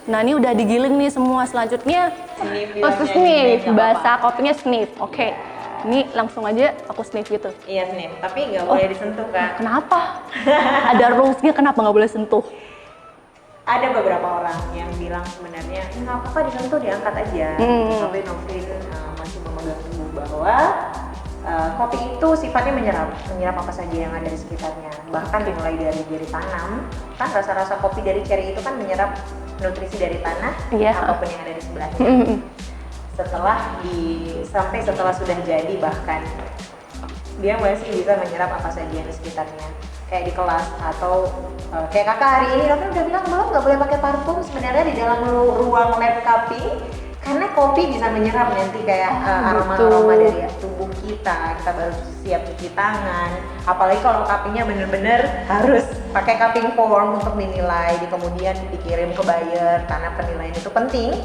Nah ini udah digiling nih semua. Selanjutnya sniff. Bahasa kopinya sniff. Oke. Ini langsung aja aku sniff gitu. Iya sniff, tapi nggak boleh disentuh Kak. Kenapa? Ada rules-nya kenapa nggak boleh sentuh? Ada beberapa orang yang bilang sebenarnya nggak apa-apa disentuh, diangkat aja. Tapi Novrin masih memegang teguh bahwa kopi itu sifatnya menyerap apa saja yang ada di sekitarnya. Bahkan dimulai dari tanam, kan rasa-rasa kopi dari ceri itu kan menyerap nutrisi dari tanah, apapun yang ada di sebelahnya. Setelah sudah jadi, bahkan dia masih bisa menyerap apa saja yang di sekitarnya. Kayak di kelas atau kayak kakak hari ini, Novrin udah bilang malah nggak boleh pakai parfum sebenarnya di dalam ruang lab cupping. Karena kopi bisa menyerap nanti kayak aroma-aroma dari tubuh kita baru siap cuci tangan. Apalagi kalau cuppingnya bener-bener harus pakai cupping form untuk dinilai, kemudian dikirim ke buyer karena penilaian itu penting.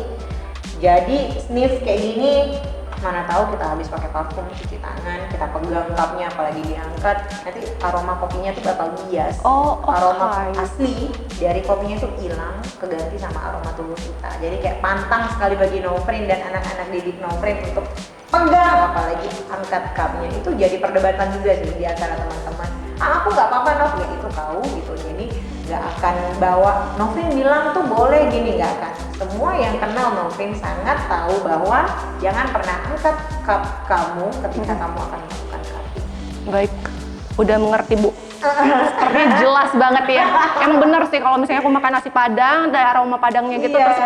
Jadi sniff kayak gini, mana tahu kita habis pakai parfum, cuci tangan, kita pegang cupnya apalagi diangkat, nanti aroma kopinya tuh bakal bias. Aroma asli dari kopinya tuh hilang, keganti sama aroma tubuh kita. Jadi kayak pantang sekali bagi Novrin dan anak-anak didik Novrin untuk pegang, apalagi angkat cupnya. Itu jadi perdebatan juga sih di antara teman-teman. Aku nggak apa-apa Nov, ya itu tahu gitu. Jadi nggak akan bawa Novrin bilang tuh boleh gini, nggak akan. Semua yang kenal Novrin sangat tahu bahwa jangan pernah angkat cup kamu ketika kamu akan melakukan cupping. Baik, udah mengerti Bu. Sepertinya jelas banget ya. Emang bener sih kalau misalnya aku makan nasi padang, ada aroma padangnya gitu, terus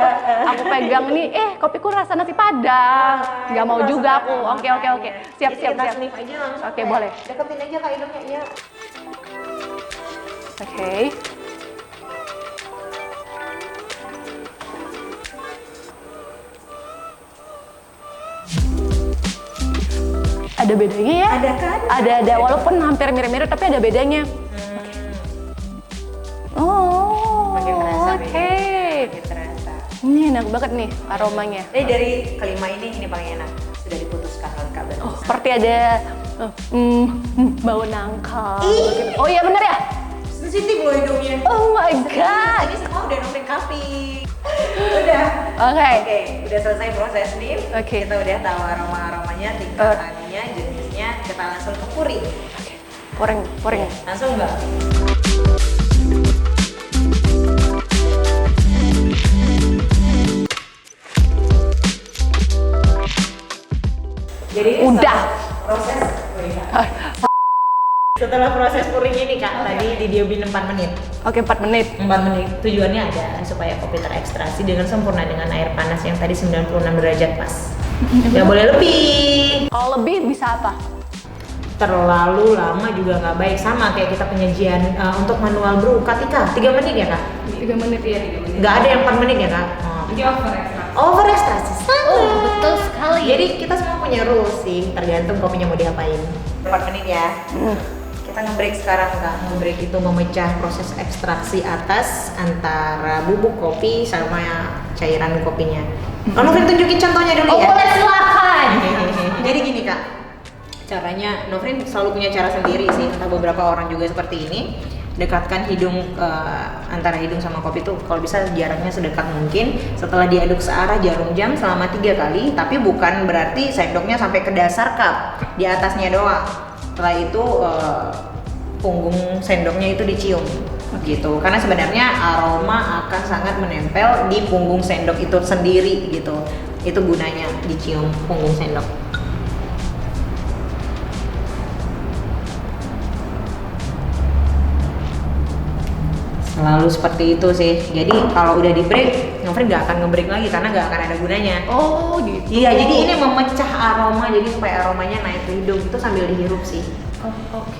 aku pegang nih, kopiku rasa nasi padang. Nggak mau juga aku. Oke. Siap. Sniff aja langsung. Oke, boleh. Deketin aja ke hidungnya, iya. Oke. Ada bedanya ya? Ada kan? Ada walaupun hampir mirip-mirip tapi ada bedanya. Makin terasa. Makin terasa. Ini enak banget nih aromanya. Dari kelima ini paling enak. Sudah diputuskan oleh Kak Bel. Seperti ada bau nangka. Oh iya bener ya? Sensitif loh hidungnya. Oh my god. Ini semua udah Novrin cupping. Udah. Oke, udah selesai proses sniff. Oke. Kita udah tahu aroma-aromanya, tingkatannya, jenisnya. Kita langsung ke pouring. Pouring. Langsung Mbak. Jadi udah. Setelah proses pouring ini Kak, tadi didiemin 4 menit. Oke, 4 menit. 4 menit. Tujuannya ada supaya kopi terekstraksi dengan sempurna dengan air panas yang tadi 96 derajat pas. Nggak boleh lebih. Kalau lebih bisa apa? Terlalu lama juga nggak baik, sama kayak kita penyajian untuk manual brew Katika 3 menit ya Kak? 3 menit ya. Nggak ada yang 4 menit ya Kak? Ini Over ekstraksi. Betul sekali. Jadi kita semua punya rules sih, tergantung kopinya mau diapain. 4 menit ya. Kita nge-break sekarang Kak. Nge-break itu memecah proses ekstraksi atas antara bubuk kopi sama cairan kopinya. Kalau Novrin tunjukin contohnya dulu ya. Boleh, silakan. Jadi gini Kak, caranya Novrin selalu punya cara sendiri sih. Entah beberapa orang juga seperti ini. Dekatkan hidung antara hidung sama kopi tuh kalau bisa jaraknya sedekat mungkin. Setelah diaduk searah jarum jam selama 3 kali, tapi bukan berarti sendoknya sampai ke dasar cup, di atasnya doang. Setelah itu punggung sendoknya itu dicium gitu, karena sebenarnya aroma akan sangat menempel di punggung sendok itu sendiri gitu. Itu gunanya dicium punggung sendok. Selalu seperti itu sih. Jadi kalau udah di break, Novrin nggak akan nge-break lagi karena nggak akan ada gunanya. Oh gitu. Iya, jadi ini memecah aroma, jadi supaya aromanya naik ke hidung itu sambil dihirup sih.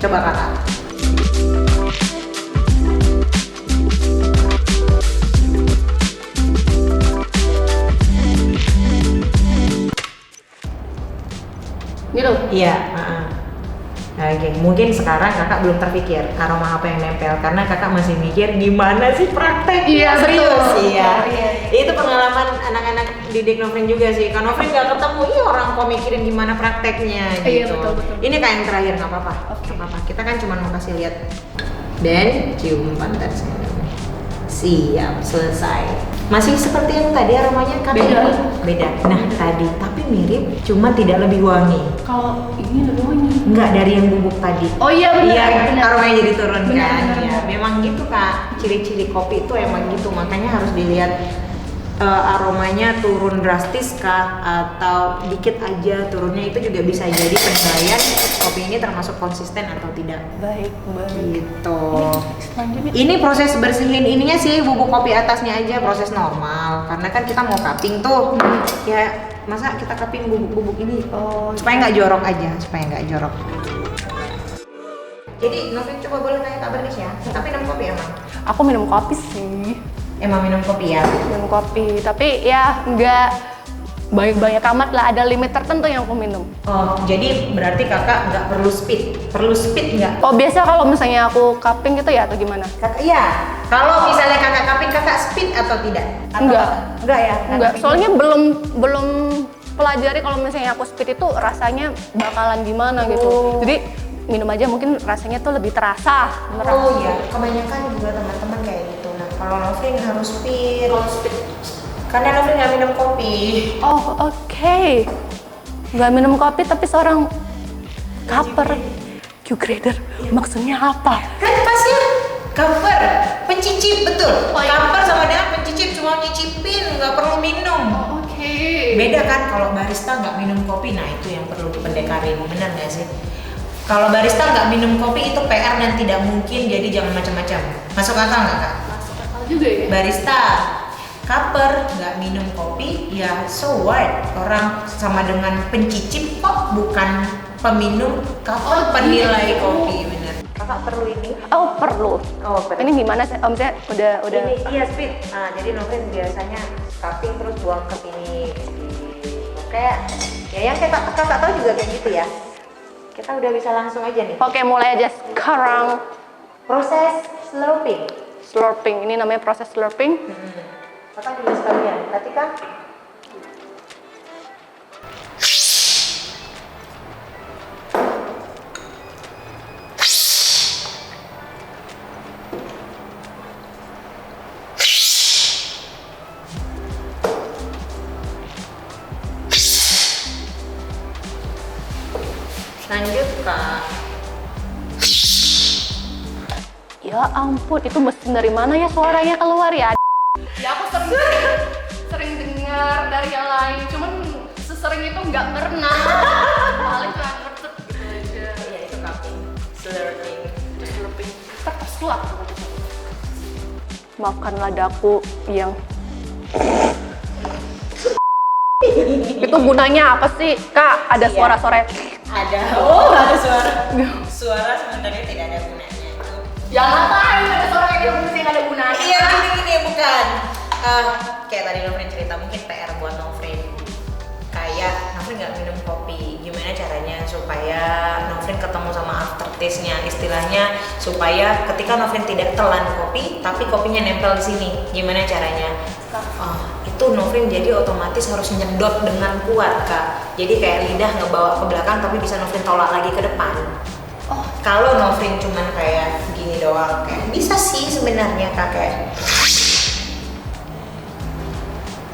Coba Kakak. Gitu? Iya. Oke, mungkin sekarang kakak belum terpikir aroma apa yang nempel karena kakak masih mikir gimana sih prakteknya. Iya, serius. betul. Iya. Itu pengalaman anak-anak didik Novrin juga sih. Kan Novrin nggak ketemu, orang kok mikirin gimana prakteknya gitu. Iya, betul. Ini kayak yang terakhir, nggak apa-apa. Nggak apa-apa. Kita kan cuma mau kasih lihat dan cium pantat. Siap, selesai. Masih seperti yang tadi aromanya kan? Beda. Beda. Nah, tadi tapi mirip, cuma tidak lebih wangi. Kalau ini lebih wangi. Enggak dari yang bubuk tadi. Oh iya benar. Iya, benar. aromanya jadi turun Benar, kan? benar, Ya, benar. memang gitu Kak. Ciri-ciri kopi itu emang gitu, makanya harus dilihat aromanya turun drastis kah atau dikit aja turunnya, itu juga bisa jadi penilaian kopi ini termasuk konsisten atau tidak. Baik. Gitu. Selanjutnya. Ini proses bersihin ininya sih, bubuk kopi atasnya aja proses normal. Karena kan kita mau cupping tuh. Ya, masa kita cupping bubuk-bubuk ini? Oh, Supaya nggak jorok aja, supaya nggak jorok. Jadi Novin coba boleh tanya Kak Bernis ya. Tapi minum kopi emang? aku minum kopi sih. Emang minum kopi ya? Minum kopi, tapi ya nggak banyak-banyak amat lah. Ada limit tertentu yang aku minum. Oh, jadi berarti kakak nggak perlu speed? Perlu speed nggak? Oh biasa kalau misalnya aku cupping gitu ya atau gimana? Kakak, iya. Kalau misalnya kakak cupping, kakak speed atau tidak? Atau Enggak. Enggak ya? Enggak, soalnya belum pelajari kalau misalnya aku speed itu rasanya bakalan gimana gitu. Jadi minum aja mungkin rasanya tuh lebih terasa. Oh iya, kebanyakan juga teman-teman kayak gitu. Nah, kalau Novin harus speed. Karena Novin nggak minum kopi. Oh oke. Nggak minum kopi tapi seorang cupper. Q-grader maksudnya apa? Kan pasnya cover, pencicip betul. Oh, iya. Cover sama dengan pencicip, cuma nyicipin, nggak perlu minum. Oke. Beda kan kalau barista nggak minum kopi, nah itu yang perlu dipendekarin, benar nggak sih? Kalau barista nggak minum kopi itu PR dan tidak mungkin, jadi jangan macam-macam. Masuk akal nggak Kak? Masuk akal juga ya. Barista, cuper nggak minum kopi, ya so what? Orang sama dengan pencicip kok, bukan peminum. Cuper Oh, penilai gitu. kopi, bener. Kakak perlu ini? Oh perlu. Oh, Ini gimana sih? Om saya udah. Ini iya speed. Nah, jadi Novin biasanya cupping terus buang ke sini. Kayak ya yang kayak kakak tahu juga kayak gitu ya. Kita udah bisa langsung aja nih. Oke mulai aja sekarang. Proses slurping. Slurping. Ini namanya proses slurping. Kakak juga sekalian. Perhatikan. Lanjut Kak. Ya ampun, itu mesin dari mana ya suaranya keluar ya? Ya aku sering dengar dari yang lain, cuman sesering itu nggak pernah. Paling cuma ngerti gitu aja. Iya itu cupping, slurping. Slurping. Tersuap. Makan ladaku yang itu gunanya apa sih, Kak? Ada Iya. suara-suara. Ada. Oh, ada suara. Suara sebenarnya tidak ada gunanya itu. Ya ngapain ada suara kayak gitu mesti nggak ada gunanya? Iya gini bukan. Kayak tadi Novrin cerita mungkin PR buat Novrin. Kayak Novrin nggak minum kopi. Gimana caranya supaya Novrin ketemu sama aftertaste-nya, istilahnya supaya ketika Novrin tidak telan kopi, tapi kopinya nempel di sini. Gimana caranya? Itu Novrin jadi otomatis harus nyedot dengan kuat Kak. Jadi kayak lidah ngebawa ke belakang tapi bisa Novrin tolak lagi ke depan. Oh, Kalau Novrin cuman kayak gini doang, kayak bisa sih sebenarnya Kak, kayak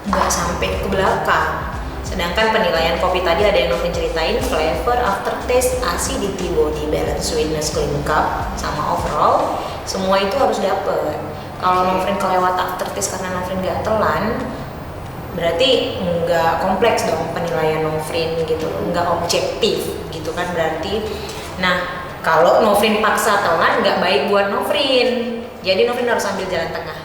nggak sampai ke belakang. Sedangkan penilaian kopi tadi ada yang Novrin ceritain, flavor, aftertaste, acidity, body balance, sweetness, clean cup, sama overall, semua itu harus dapet. Kalau Novrin kelewat aftertaste karena Novrin nggak telan, berarti nggak kompleks dong penilaian Novrin gitu, nggak objektif gitu kan berarti. Nah, kalau Novrin paksa telan nggak baik buat Novrin. Jadi Novrin harus ambil jalan tengah,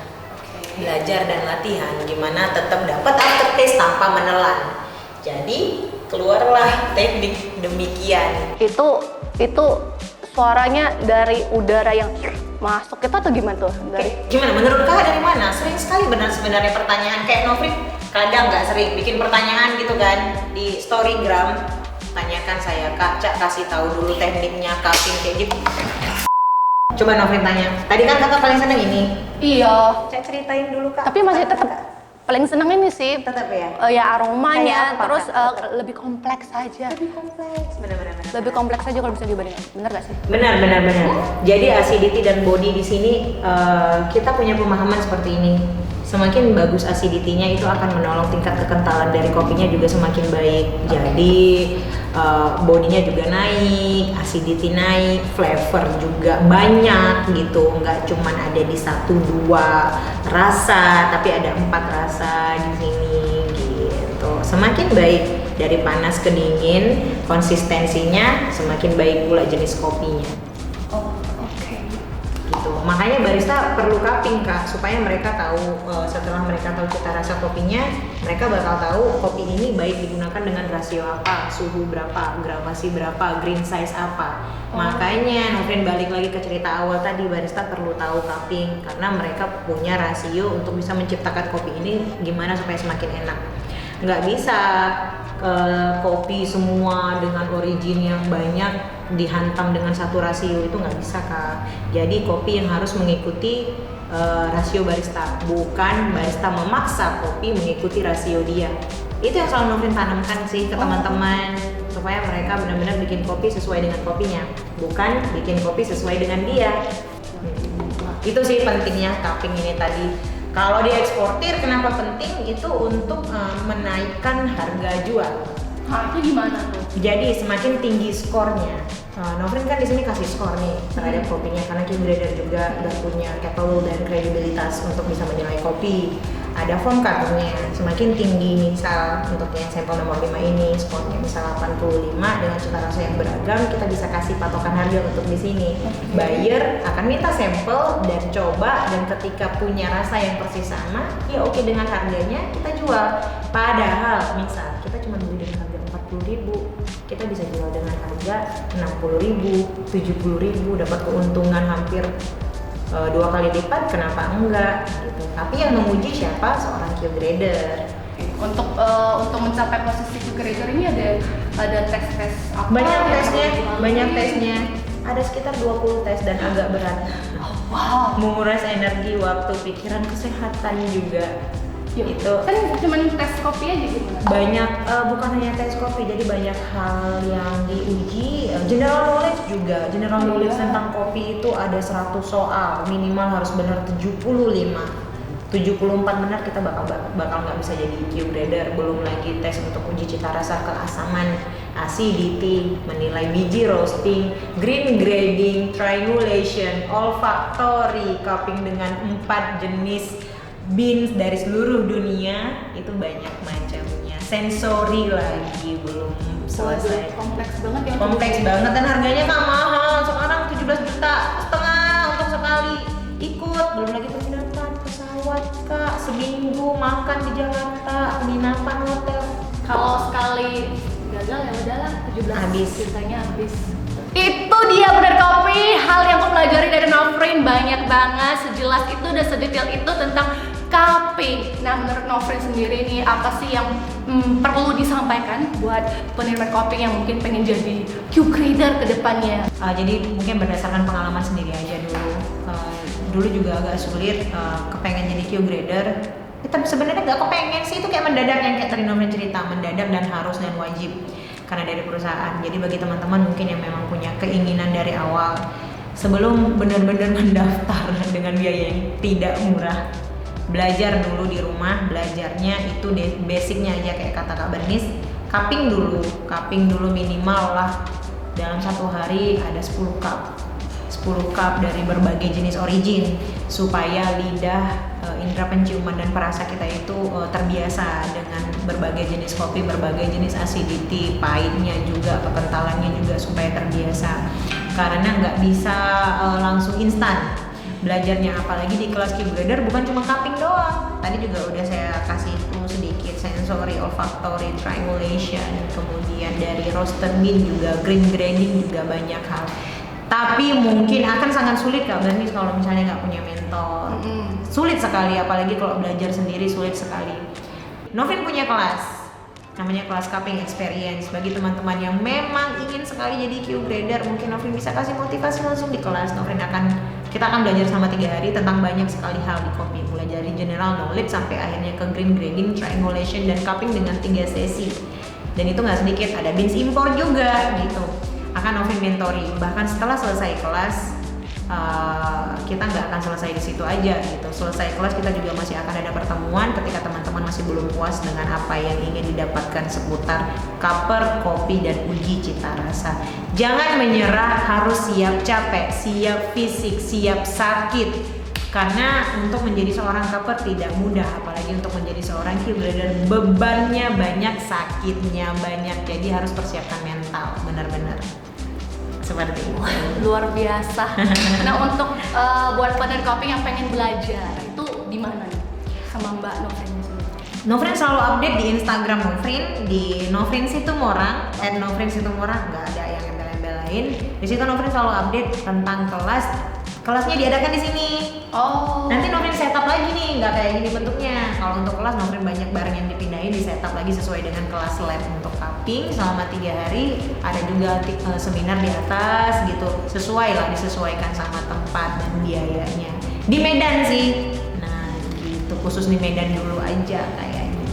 belajar dan latihan gimana tetap dapat aftertaste tanpa menelan. Jadi keluarlah teknik demikian. itu suaranya dari udara yang masuk itu atau gimana tuh? Dari Gimana menurut Kak dari mana? Sering sekali benar sebenarnya pertanyaan kayak Novrin kadang nggak sering bikin pertanyaan gitu kan di storygram, tanyakan saya Kak, Cak kasih tahu dulu tekniknya cupping kayak gitu. Coba Novrin tanya. Tadi kan Kakak paling seneng ini. iya. Cak ceritain dulu Kak. Tapi masih tetap paling seneng ini sih. tetap ya. Ya aromanya, Kayak apa, terus Kak? lebih kompleks aja. Lebih kompleks. Benar-benar. Lebih kompleks aja kalau bisa dibandingkan. Bener gak sih? Benar. Jadi acidity dan body di sini kita punya pemahaman seperti ini. semakin bagus acidity-nya itu akan menolong tingkat kekentalan dari kopinya juga semakin baik. Jadi bodinya juga naik, acidity naik, flavor juga banyak gitu. Nggak cuman ada di 1-2 rasa, tapi ada 4 rasa di sini gitu. Semakin baik dari panas ke dingin, konsistensinya semakin baik pula jenis kopinya. Gitu. Makanya barista perlu cupping Kak, supaya mereka tahu setelah mereka tahu cita rasa kopinya, mereka bakal tahu kopi ini baik digunakan dengan rasio apa, suhu berapa, gramasi berapa, green size apa. Makanya Novrin balik lagi ke cerita awal tadi, barista perlu tahu cupping karena mereka punya rasio untuk bisa menciptakan kopi ini gimana supaya semakin enak. Nggak bisa kopi semua dengan origin yang banyak dihantam dengan satu rasio, itu nggak bisa Kak. Jadi kopi yang harus mengikuti rasio barista, bukan barista memaksa kopi mengikuti rasio dia. Itu yang selalu Novrin tanamkan sih ke teman-teman, supaya mereka benar-benar bikin kopi sesuai dengan kopinya, bukan bikin kopi sesuai dengan dia. Itu sih pentingnya cupping ini tadi. Kalau dieksportir, kenapa penting? Itu untuk menaikkan harga jual. Itu gimana tuh? Jadi semakin tinggi skornya, Novrin kan di sini kasih skor nih terhadap kopinya karena Qgrader juga udah punya capable dan kredibilitas untuk bisa menilai kopi. Ada form cardnya, semakin tinggi misal untuk yang sampel nomor 5 ini skornya misal 85 dengan cita rasa yang beragam, kita bisa kasih patokan harga untuk di sini. Buyer akan minta sampel dan coba, dan ketika punya rasa yang persis sama, ya oke dengan harganya kita jual. Padahal misal kita cuma beli dengan harga 40.000, kita bisa jual dengan harga 60.000, 70.000, dapat keuntungan hampir 2 kali lipat, kenapa enggak gitu. Tapi yang menguji siapa? Seorang Qgrader. Untuk mencapai posisi Qgrader ini ada tes apa? Banyak tesnya. Ada sekitar 20 tes dan agak berat. Wow. Menguras energi, waktu, pikiran, kesehatan juga. Itu kan cuma tes kopi aja gitu. Banyak bukan hanya tes kopi, jadi banyak hal yang diuji. General knowledge juga, general knowledge tentang kopi itu ada 100 soal, minimal harus benar 75. 74 benar kita bakal nggak bisa jadi Qgrader. Belum lagi tes untuk uji cita rasa, keasaman, acidity, menilai biji roasting, green grading, triangulation, olfactory, cupping dengan 4 jenis beans dari seluruh dunia, itu banyak macamnya. Sensori lagi belum selesai. Kompleks banget ya. Kompleks banget dan harganya kan mahal. Sekarang 17,5 juta untuk sekali ikut. Belum lagi penginapan, pesawat Kak, seminggu makan di Jakarta, penginapan hotel. Kalau sekali gagal ya udahlah, 17 habis. Cintanya habis. Itu dia benar kopi, hal yang aku pelajari dari Novrin banyak banget, sejelas itu dan sedetail itu tentang cupping. Nah, menurut Novrin sendiri nih, apa sih yang perlu disampaikan buat penikmat kopi yang mungkin pengen jadi Qgrader ke depannya? Jadi mungkin berdasarkan pengalaman sendiri aja dulu. Dulu juga agak sulit, kepengen jadi Qgrader. Tapi sebenarnya nggak kepengen sih, itu kayak mendadak yang kayak tadi Novrin cerita, mendadak dan harus dan wajib karena dari perusahaan. Jadi bagi teman-teman mungkin yang memang punya keinginan dari awal, sebelum benar-benar mendaftar dengan biaya yang tidak murah, belajar dulu di rumah. Belajarnya itu basicnya aja kayak kata Kak Bernis, cupping dulu minimal lah dalam 1 hari ada 10 cup dari berbagai jenis origin, supaya lidah, indera penciuman dan perasa kita itu terbiasa dengan berbagai jenis kopi, berbagai jenis acidity, pahitnya juga, kekentalannya juga, supaya terbiasa. Karena nggak bisa langsung instan belajarnya, apalagi di kelas Qgrader bukan cuma cupping doang. Tadi juga udah saya kasih tuh sedikit sensory, olfactory, triangulation, kemudian dari roasted bean juga, green grading juga, banyak hal. Tapi mungkin akan sangat sulit Kak Bernis kalau misalnya nggak punya mentor. Sulit sekali, apalagi kalau belajar sendiri sulit sekali. Novrin punya kelas, namanya kelas cupping experience. Bagi teman-teman yang memang ingin sekali jadi Qgrader, mungkin Novrin bisa kasih motivasi langsung di kelas. Kita akan belajar sama 3 hari tentang banyak sekali hal di kopi, mulai dari general knowledge sampai akhirnya ke green grading, triangulation, dan cupping dengan 3 sesi. Dan itu nggak sedikit, ada beans impor juga gitu. Akan Novrin mentoring. Bahkan setelah selesai kelas, kita nggak akan selesai di situ aja gitu. Selesai kelas kita juga masih akan ada pertemuan ketika teman-teman masih belum puas dengan apa yang ingin didapatkan seputar Caper, kopi, dan uji cita rasa. Jangan menyerah, harus siap capek, siap fisik, siap sakit. Karena untuk menjadi seorang Caper tidak mudah, apalagi untuk menjadi seorang Key Leader bebannya banyak, sakitnya banyak, jadi harus persiapkan mental benar-benar. Seperti itu. Luar biasa. Nah, untuk buat partner kopi yang pengen belajar itu di mana nih sama Mbak Novrin sendiri? Novrin selalu update di Instagram Novrin, di Novrin Situmorang, @Novrin Situmorang, nggak ada yang embel-embel lain. Di situ Novrin selalu update tentang kelasnya diadakan di sini. Oh. Nanti Novrin setup lagi nih, nggak kayak gini bentuknya. Kalau untuk kelas Novrin banyak barang yang dipindahin, di setup lagi sesuai dengan kelas lab untuk cupping selama 3 hari. Ada juga seminar di atas gitu, sesuai lah, disesuaikan sama tempat dan biayanya. Di Medan sih. Nah gitu, khusus di Medan dulu aja kayaknya.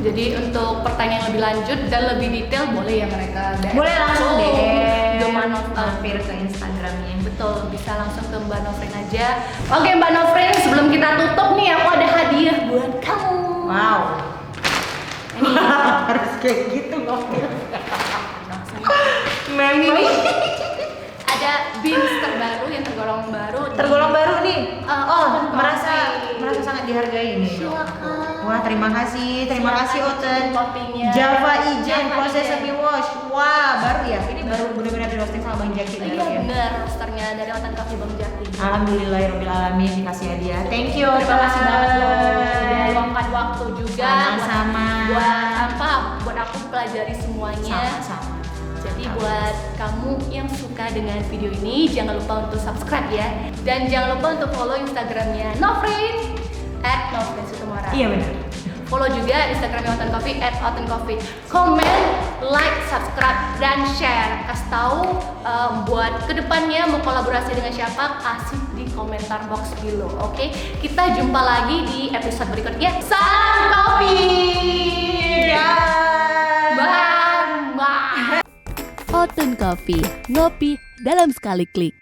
Jadi untuk pertanyaan lebih lanjut dan lebih detail boleh ya mereka DM. Boleh langsung DM, mampir ke Instagramnya. Betul, bisa langsung ke Mbak Novrin aja. Oke Mbak Novrin, sebelum kita tutup nih aku ada hadiah buat kamu. Wow. Ini Harus kayak gitu loh. ini ada beans terbaru yang tergolong baru. Tergolong baru nih. Oten merasa Coffee. sangat dihargai nih. Silakan. Wah, terima kasih Oten. Kopinya. Java Ijen Java Process Ijen. Semi Wash. Wah, baru ya. Ini baru benar-benar di roasting sama Bang Jaki Iya baru ya. benar, rosternya dari Oten Coffee Bang Jaki. Alhamdulillahirabbil alamin, dikasih hadiah. Thank you. Terima kasih banget loh udah Oten. luangkan waktu juga Sama-sama. buat apa? Buat aku pelajari semuanya. Sama-sama. Jadi buat kamu yang suka dengan video ini, jangan lupa untuk subscribe ya. Dan jangan lupa untuk follow Instagramnya Novrin @NovrinSitumorang. Iya benar. Follow juga Instagramnya Oten Coffee @OtenCoffee. Komen, like, subscribe, dan share. Kasih tahu buat kedepannya mau kolaborasi dengan siapa, kasih di komentar box below. Oke, kita jumpa lagi di episode berikutnya. Salam kopi. Bye. Bye. Oten Coffee, ngopi dalam sekali klik.